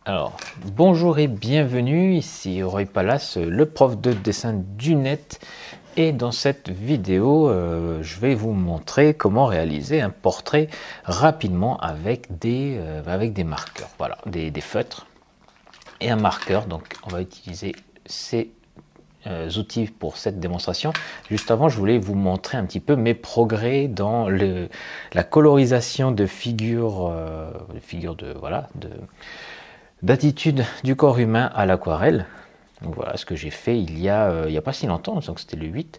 Alors, bonjour et bienvenue, ici Roy Palace, le prof de dessin du net. Et dans cette vidéo, je vais vous montrer comment réaliser un portrait rapidement avec des marqueurs, voilà, des feutres et un marqueur. Donc, on va utiliser ces outils pour cette démonstration. Juste avant, je voulais vous montrer un petit peu mes progrès dans la colorisation de figures, d'attitude du corps humain à l'aquarelle. Donc voilà ce que j'ai fait il y a pas si longtemps, donc c'était le 8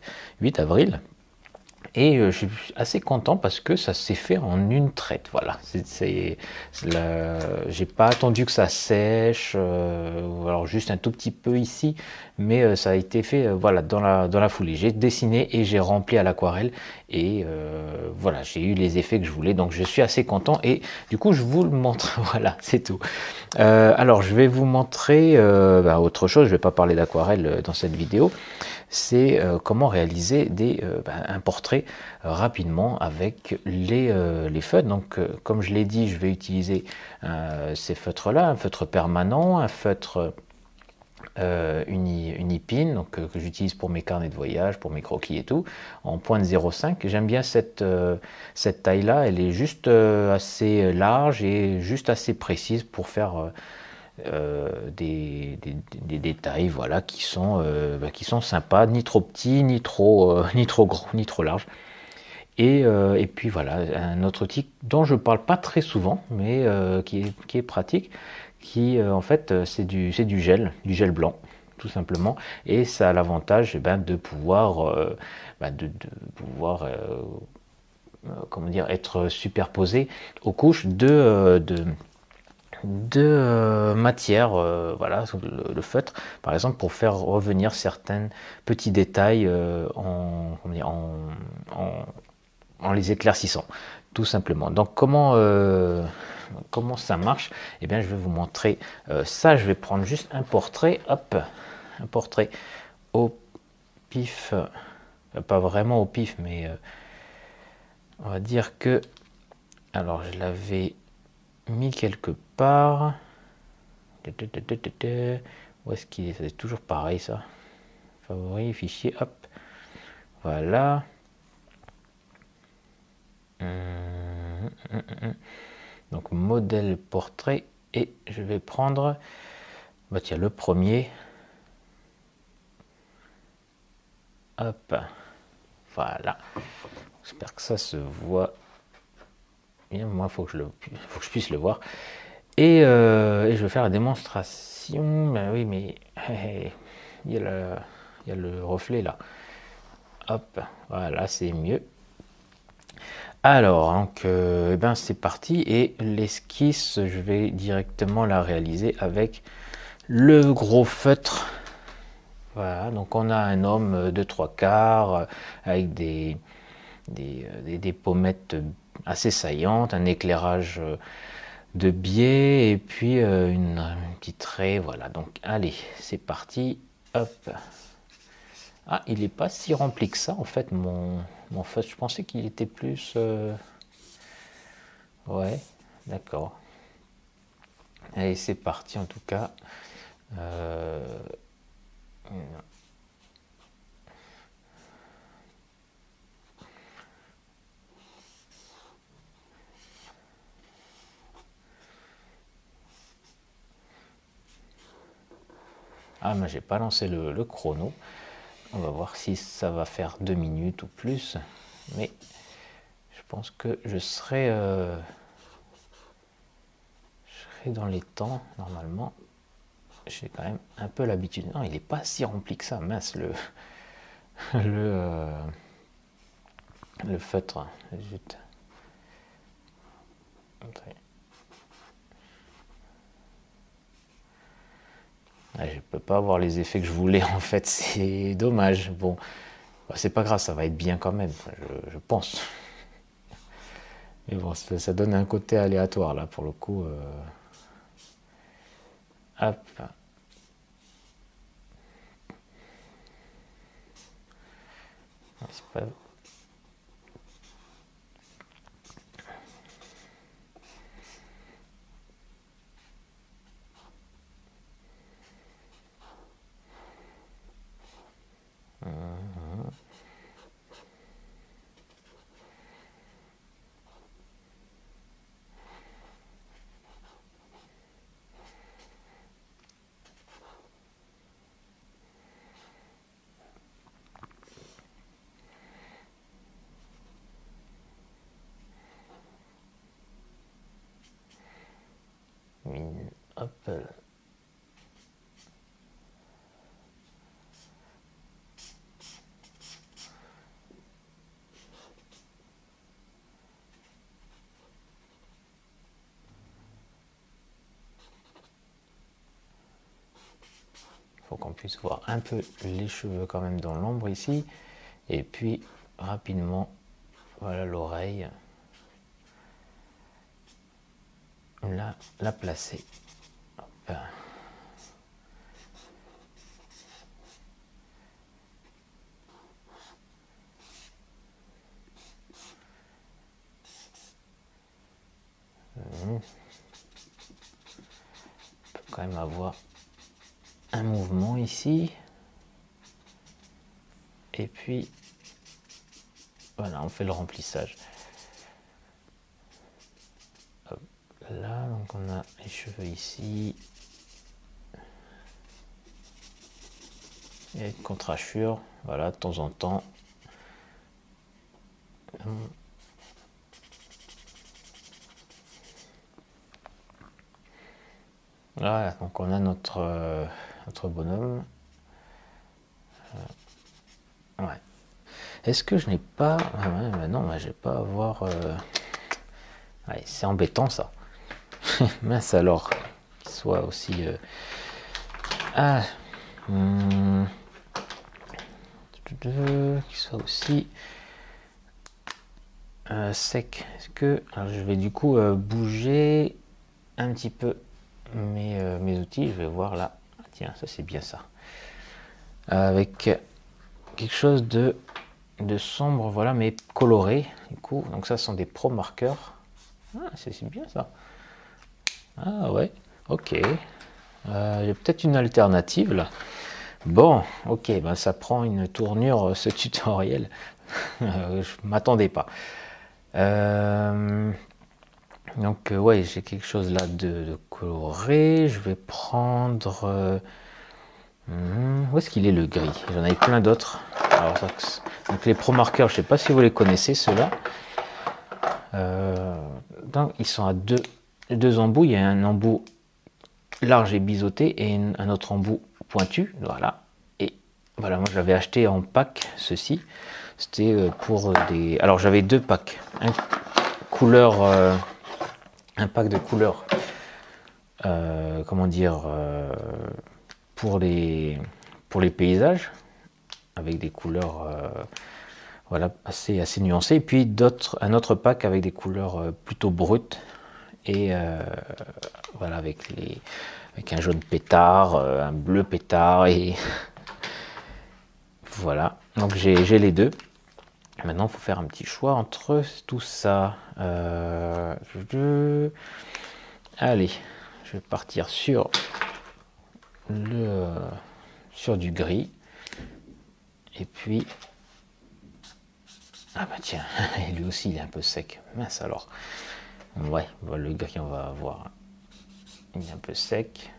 avril. Et je suis assez content parce que ça s'est fait en une traite. Voilà, j'ai pas attendu que ça sèche, alors juste un tout petit peu ici, mais ça a été fait voilà dans la foulée. J'ai dessiné et j'ai rempli à l'aquarelle et voilà, j'ai eu les effets que je voulais. Donc je suis assez content et du coup je vous le montre. Voilà, c'est tout. Alors je vais vous montrer autre chose. Je vais pas parler d'aquarelle dans cette vidéo. C'est comment réaliser un portrait rapidement avec les feutres. Donc comme je l'ai dit, je vais utiliser ces feutres là, un feutre permanent, un feutre Unipin, donc que j'utilise pour mes carnets de voyage, pour mes croquis et tout, en pointe 0,5. J'aime bien cette taille là, elle est juste assez large et juste assez précise pour faire des détails, voilà, qui sont sympas, ni trop petits, ni trop gros, ni trop larges. Et puis voilà, un autre outil dont je parle pas très souvent, mais qui est pratique, qui en fait c'est du gel blanc, tout simplement, et ça a l'avantage de pouvoir comment dire, être superposé aux couches de matière, voilà, le feutre, par exemple, pour faire revenir certains petits détails en les éclaircissant, tout simplement. Donc comment ça marche? Eh bien, je vais vous montrer ça. Je vais prendre juste un portrait, hop, un portrait au pif, pas vraiment au pif, mais on va dire que, alors je l'avais mis quelque part. Où est-ce qu'il est? C'est toujours pareil ça. Favori, fichier, hop. Voilà. Donc modèle portrait. Et je vais prendre tiens, le premier. Hop. Voilà. J'espère que ça se voit bien. Moi, il faut que je puisse le voir. Et je vais faire la démonstration. Ben oui, mais il y a le reflet là. Hop, voilà, c'est mieux. Alors, donc, c'est parti. Et l'esquisse, je vais directement la réaliser avec le gros feutre. Voilà, donc on a un homme de 3/4 avec des pommettes assez saillantes, un éclairage de biais et puis une petite raie. Voilà, donc allez, c'est parti. Hop. Ah, il n'est pas si rempli que ça en fait, mon feutre. Je pensais qu'il était plus. Ouais, d'accord. Allez, c'est parti en tout cas. Ah, mais j'ai pas lancé le chrono. On va voir si ça va faire 2 minutes ou plus. Mais je pense que je serai dans les temps normalement. J'ai quand même un peu l'habitude. Non, il n'est pas si rempli que ça. Mince, le feutre. Zut. Je peux pas avoir les effets que je voulais en fait, c'est dommage. Bon, c'est pas grave, ça va être bien quand même, je pense. Mais bon, ça donne un côté aléatoire là pour le coup. Hop. C'est pas... faut qu'on puisse voir un peu les cheveux quand même dans l'ombre ici. Et puis rapidement, voilà l'oreille. Là, la placer. Hop. On peut quand même avoir un mouvement ici. Et puis, voilà, on fait le remplissage. Hop, là, donc on a les cheveux ici. Et une contrachure, voilà, de temps en temps. Voilà, donc on a notre bonhomme. Ouais. Est-ce que je n'ai pas... Ah ouais, bah non, je vais pas avoir... Ouais, c'est embêtant ça. Mince alors, qu'il soit aussi... Ah... Qu'il soit aussi... sec. Est-ce que... Alors je vais du coup bouger un petit peu mes outils. Je vais voir là. Tiens, ça c'est bien ça. Avec quelque chose de sombre, voilà, mais coloré. Du coup, donc ça sont des pro marqueurs. Ah, c'est bien ça. Ah ouais, ok. J'ai peut-être une alternative là. Bon, ok, ben ça prend une tournure ce tutoriel. Je m'attendais pas. Donc ouais, j'ai quelque chose là de coloré. Je vais prendre... où est-ce qu'il est le gris? J'en avais plein d'autres. Donc les pro marqueurs, je sais pas si vous les connaissez ceux-là. Donc ils sont à deux embouts. Il y a un embout large et biseauté et un autre embout pointu. Voilà. Et voilà, moi j'avais acheté en pack ceci. C'était pour des... Alors j'avais deux packs. Un pack de couleurs. Comment dire, pour les paysages avec des couleurs voilà, assez nuancées, et puis un autre pack avec des couleurs plutôt brutes et voilà, avec un jaune pétard, un bleu pétard, et voilà, donc j'ai les deux. Maintenant il faut faire un petit choix entre tout ça. Allez, je vais partir sur du gris. Et puis... Ah bah tiens, lui aussi il est un peu sec. Mince alors. Ouais, le gris on va avoir. Il est un peu sec.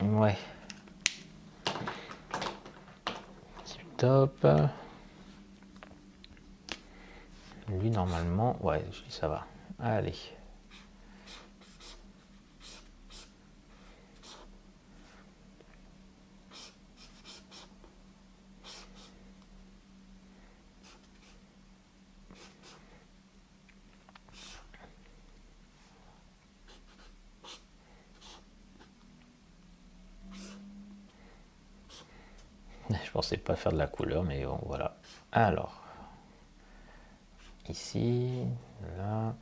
Ouais. Top. Lui normalement, ouais, ça va. Allez. Je pensais pas faire de la couleur, mais bon, voilà. Alors, ici, là.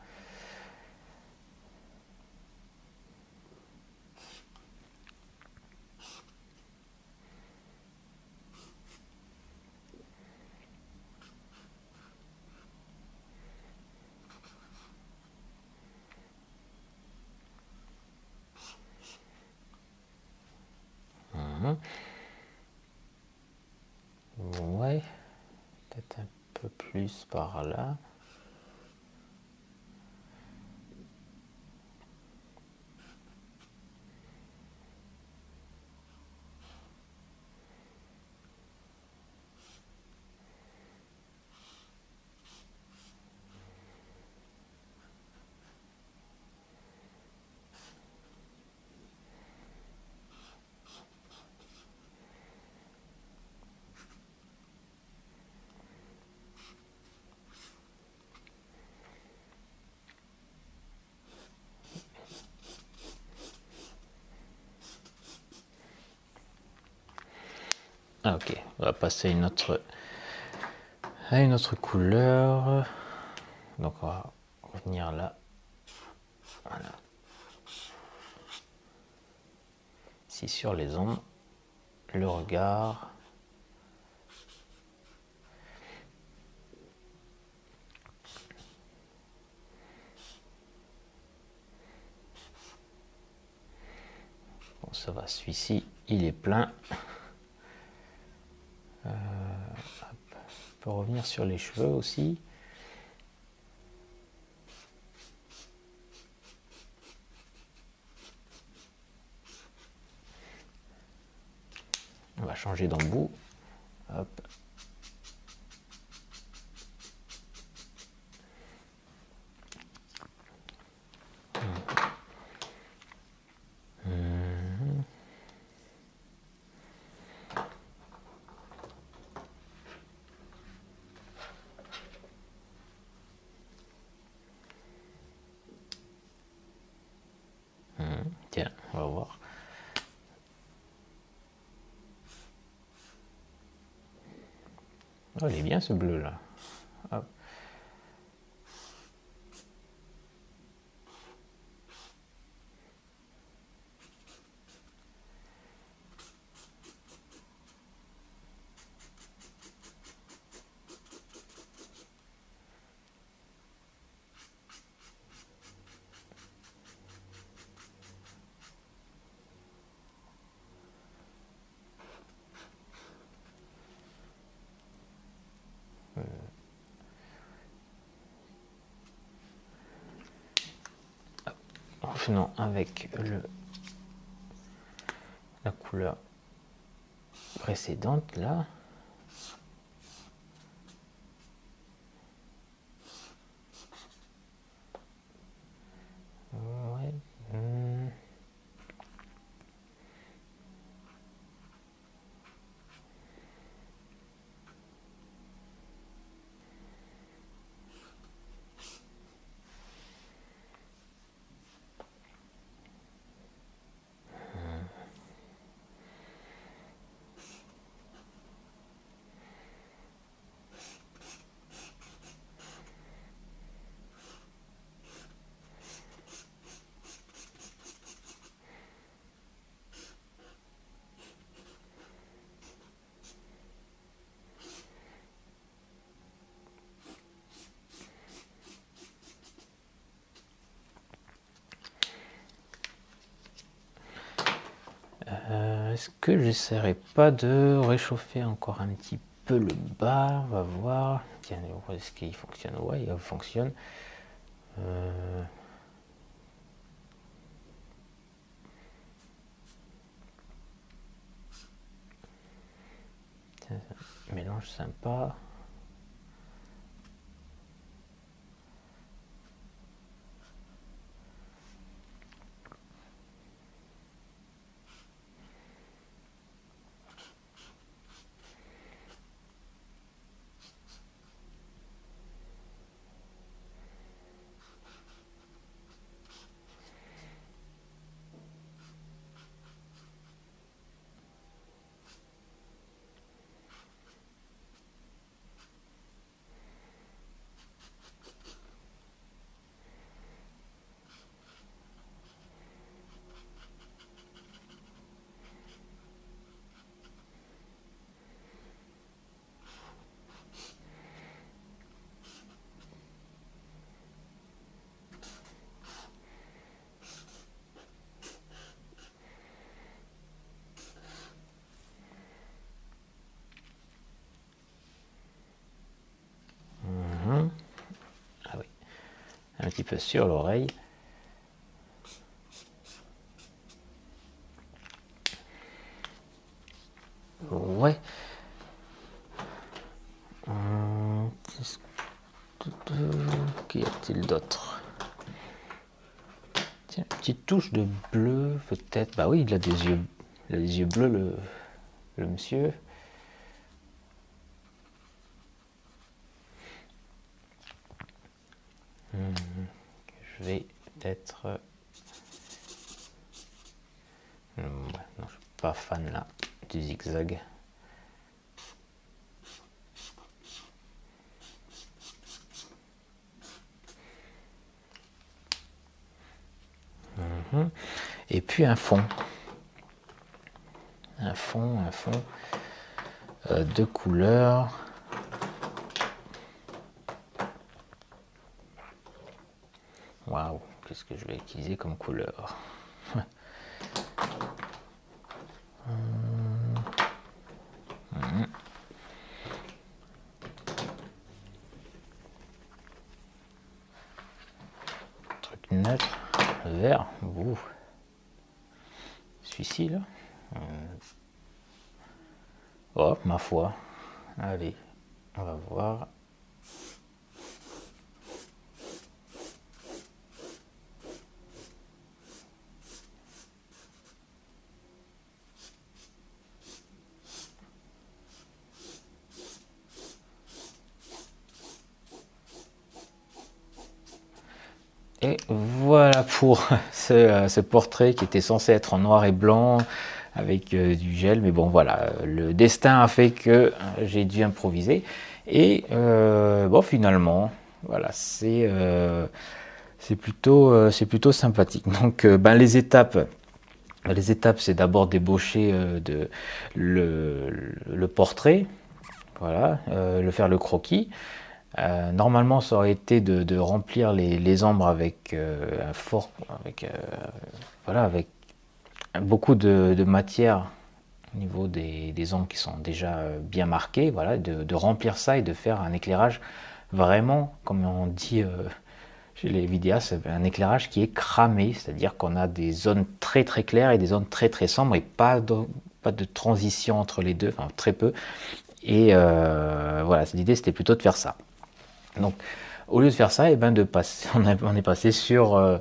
Ouais, peut-être un peu plus par là. Ah, ok, on va passer à une autre couleur. Donc on va revenir là. Voilà. Ici sur les ombres, le regard. Bon, ça va, celui-ci, il est plein. On peut revenir sur les cheveux aussi. On va changer d'embout. Hop. Tiens, on va voir. Oh, il est bien ce bleu là. Hop. Revenons avec la couleur précédente là. Ouais. Est-ce que j'essaierai pas de réchauffer encore un petit peu le bas? On va voir. Tiens, est-ce qu'il fonctionne? Ouais, il fonctionne. Tiens, mélange sympa. Ah oui, un petit peu sur l'oreille. Ouais. Qu'y a-t-il d'autre? Tiens, une petite touche de bleu, peut-être. Bah oui, il a des yeux bleus, le monsieur. Je vais peut-être. Non, je suis pas fan là du zigzag. Et puis un fond. Un fond de couleur. Waouh, qu'est-ce que je vais utiliser comme couleur? Truc neutre, vert. Celui-ci là. Oh, ma foi. Allez, on va voir. Et voilà pour ce portrait qui était censé être en noir et blanc avec du gel, mais bon voilà, le destin a fait que j'ai dû improviser. Et bon, finalement, voilà, c'est plutôt sympathique. Donc ben, les étapes, c'est d'abord débaucher le portrait, voilà, faire le croquis. Normalement, ça aurait été de remplir les ombres avec avec beaucoup de matière au niveau des ombres qui sont déjà bien marquées, voilà, de remplir ça et de faire un éclairage vraiment, comme on dit chez les vidéastes, un éclairage qui est cramé, c'est-à-dire qu'on a des zones très très claires et des zones très très sombres et pas de transition entre les deux, enfin très peu. Et voilà, l'idée c'était plutôt de faire ça. Donc, au lieu de faire ça, et ben on est passé sur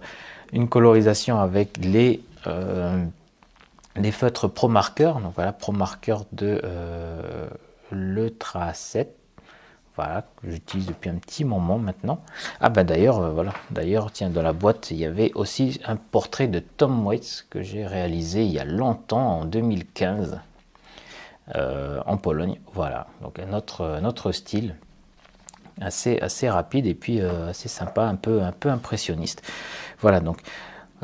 une colorisation avec les feutres Pro Marker. Donc voilà, Pro Marker de l'Ultra 7. Voilà, que j'utilise depuis un petit moment maintenant. Ah ben d'ailleurs, voilà, d'ailleurs, tiens, dans la boîte, il y avait aussi un portrait de Tom Waits que j'ai réalisé il y a longtemps, en 2015, en Pologne. Voilà, donc un autre style. Assez rapide et puis assez sympa, un peu impressionniste. Voilà, donc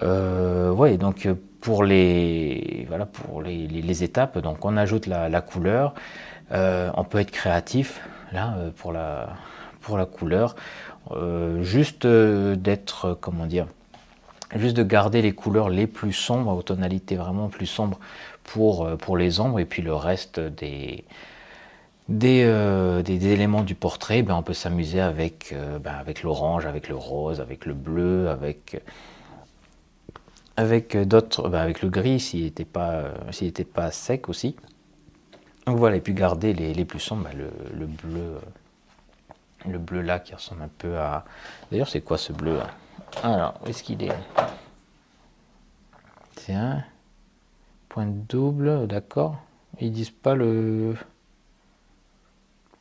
ouais, donc pour les étapes, donc on ajoute la couleur. On peut être créatif là pour la couleur, juste d'être, comment dire, juste de garder les couleurs les plus sombres, aux tonalités vraiment plus sombres pour les ombres, et puis le reste des éléments du portrait, ben on peut s'amuser avec l'orange, avec le rose, avec le bleu, avec d'autres, avec le gris s'il n'était pas sec aussi. Donc voilà, et puis garder les plus sombres, le bleu là qui ressemble un peu à... D'ailleurs, c'est quoi ce bleu là? Alors, où est-ce qu'il est? C'est un point double, d'accord. Ils disent pas le...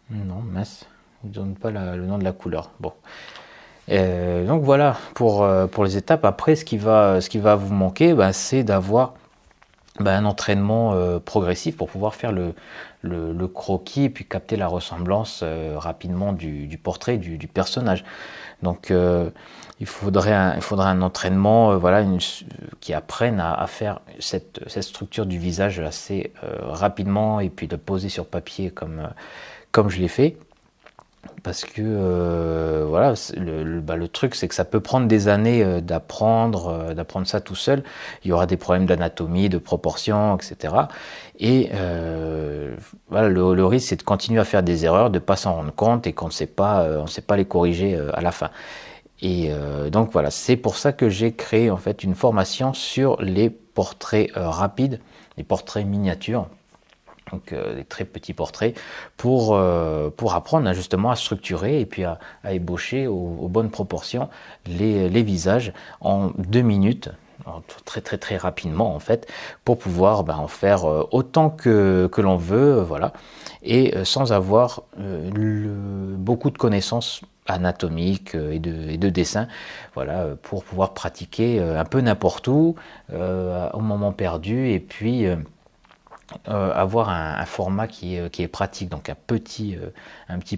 Non, mince, ils ne donnent pas le nom de la couleur. Bon. Donc voilà pour les étapes. Après, ce qui va vous manquer, c'est d'avoir un entraînement progressif pour pouvoir faire le croquis et puis capter la ressemblance rapidement du portrait du personnage. Donc il faudrait un entraînement qui apprenne à faire cette structure du visage assez rapidement et puis de poser sur papier comme je l'ai fait. Parce que voilà, le truc c'est que ça peut prendre des années d'apprendre ça tout seul. Il y aura des problèmes d'anatomie, de proportion, etc. Et voilà, le risque c'est de continuer à faire des erreurs, de pas s'en rendre compte et qu'on ne sait pas les corriger à la fin. Et donc voilà, c'est pour ça que j'ai créé en fait une formation sur les portraits rapides, les portraits miniatures. Donc des très petits portraits pour apprendre justement à structurer et puis à ébaucher aux bonnes proportions les visages en 2 minutes, très très très rapidement en fait, pour pouvoir en faire autant que l'on veut, voilà, et sans avoir beaucoup de connaissances anatomiques et de dessin, voilà, pour pouvoir pratiquer un peu n'importe où, au moment perdu, et puis avoir un format qui est pratique, donc un petit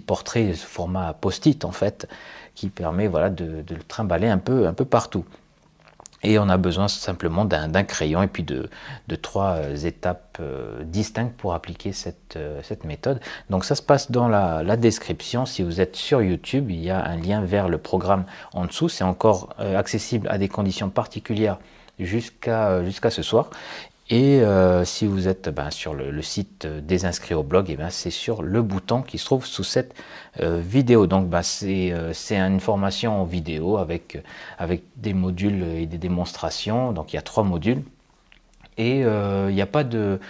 portrait, ce format post-it en fait, qui permet voilà, de le trimballer un peu partout. Et on a besoin simplement d'un crayon et puis de trois étapes distinctes pour appliquer cette méthode. Donc ça se passe dans la description. Si vous êtes sur YouTube, il y a un lien vers le programme en dessous. C'est encore accessible à des conditions particulières jusqu'à ce soir. Et si vous êtes sur le site des inscrits au blog, et c'est sur le bouton qui se trouve sous cette vidéo. Donc c'est une formation en vidéo avec des modules et des démonstrations. Donc il y a 3 modules. Et il n'y a pas de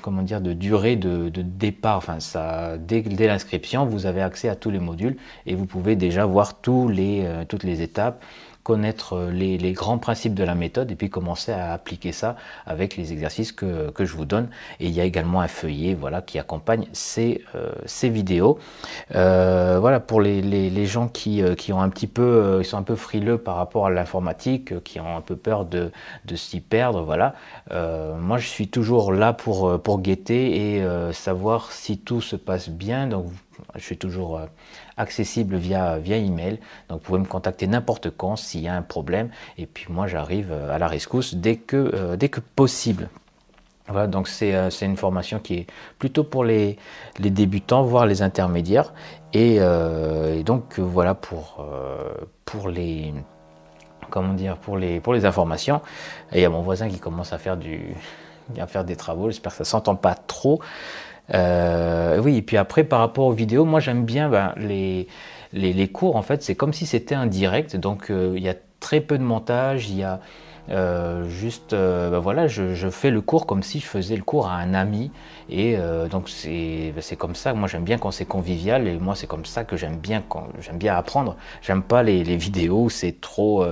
comment dire de durée de départ. Enfin dès l'inscription, vous avez accès à tous les modules et vous pouvez déjà voir toutes les étapes, connaître les grands principes de la méthode et puis commencer à appliquer ça avec les exercices que je vous donne. Et il y a également un feuillet qui accompagne ces vidéos. Voilà, pour les gens qui ont un petit peu, ils sont un peu frileux par rapport à l'informatique, qui ont un peu peur de s'y perdre. Voilà, moi je suis toujours là pour guetter et savoir si tout se passe bien. Donc je suis toujours accessible via email, donc vous pouvez me contacter n'importe quand s'il y a un problème, et puis moi j'arrive à la rescousse dès que possible. Voilà, donc c'est une formation qui est plutôt pour les débutants, voire les intermédiaires, et donc voilà pour les comment dire pour les informations. Et il y a mon voisin qui commence à faire des travaux, j'espère que ça s'entend pas trop. Oui, et puis après par rapport aux vidéos, moi j'aime bien les cours. En fait, c'est comme si c'était un direct, donc il y a très peu de montage, il y a juste voilà, je fais le cours comme si je faisais le cours à un ami, et donc c'est comme ça. Moi j'aime bien quand c'est convivial, et moi c'est comme ça que j'aime bien apprendre. J'aime pas les vidéos où c'est trop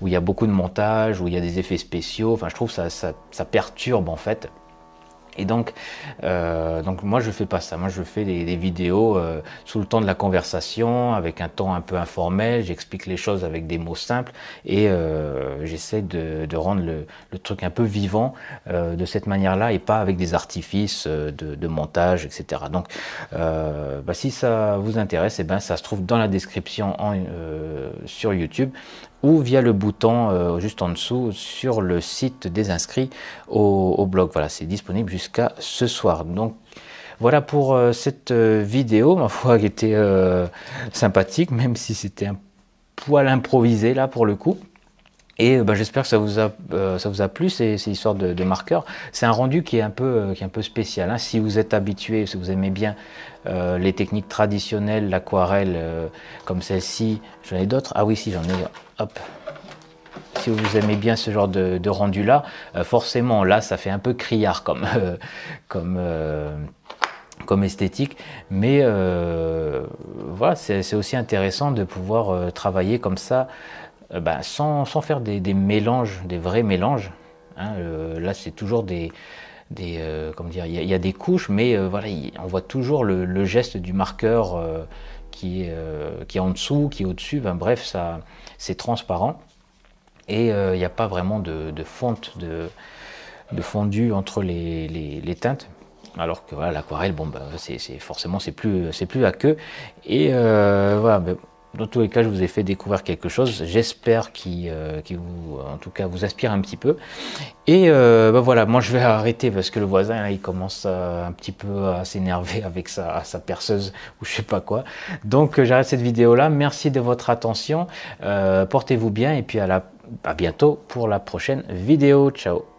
où il y a beaucoup de montage, où il y a des effets spéciaux. Enfin, je trouve ça perturbe en fait. Et donc moi je fais pas ça. Moi je fais des vidéos sous le ton de la conversation, avec un ton un peu informel. J'explique les choses avec des mots simples, et j'essaie de rendre le truc un peu vivant de cette manière-là, et pas avec des artifices de montage, etc. Donc si ça vous intéresse, ça se trouve dans la description sur YouTube, ou via le bouton juste en dessous sur le site des inscrits au blog. Voilà, c'est disponible jusqu'à ce soir. Donc voilà pour cette vidéo, ma foi, qui était sympathique, même si c'était un poil improvisé là pour le coup. Et j'espère que ça vous a plu, ces histoires de marqueurs. C'est un rendu qui est un peu spécial, hein. Si vous êtes habitué, si vous aimez bien les techniques traditionnelles, l'aquarelle comme celle-ci, j'en ai d'autres. Ah oui, si, j'en ai. Hop. Si vous aimez bien ce genre de rendu là, forcément là ça fait un peu criard comme esthétique, mais voilà, c'est aussi intéressant de pouvoir travailler comme ça, sans faire des mélanges, des vrais mélanges, hein. Là c'est toujours comment dire, il y a des couches, mais voilà, on voit toujours le geste du marqueur qui est en dessous, qui est au-dessus. Bref, ça c'est transparent, et il n'y a pas vraiment de fonte, de fondu entre les teintes. Alors que voilà, l'aquarelle, forcément c'est plus aqueux. Et voilà, dans tous les cas, je vous ai fait découvrir quelque chose. J'espère qu'il vous, en tout cas, vous inspire un petit peu. Et voilà, moi je vais arrêter parce que le voisin là, il commence un petit peu à s'énerver avec sa perceuse ou je sais pas quoi. Donc j'arrête cette vidéo là. Merci de votre attention. Portez-vous bien, et puis à bientôt pour la prochaine vidéo. Ciao.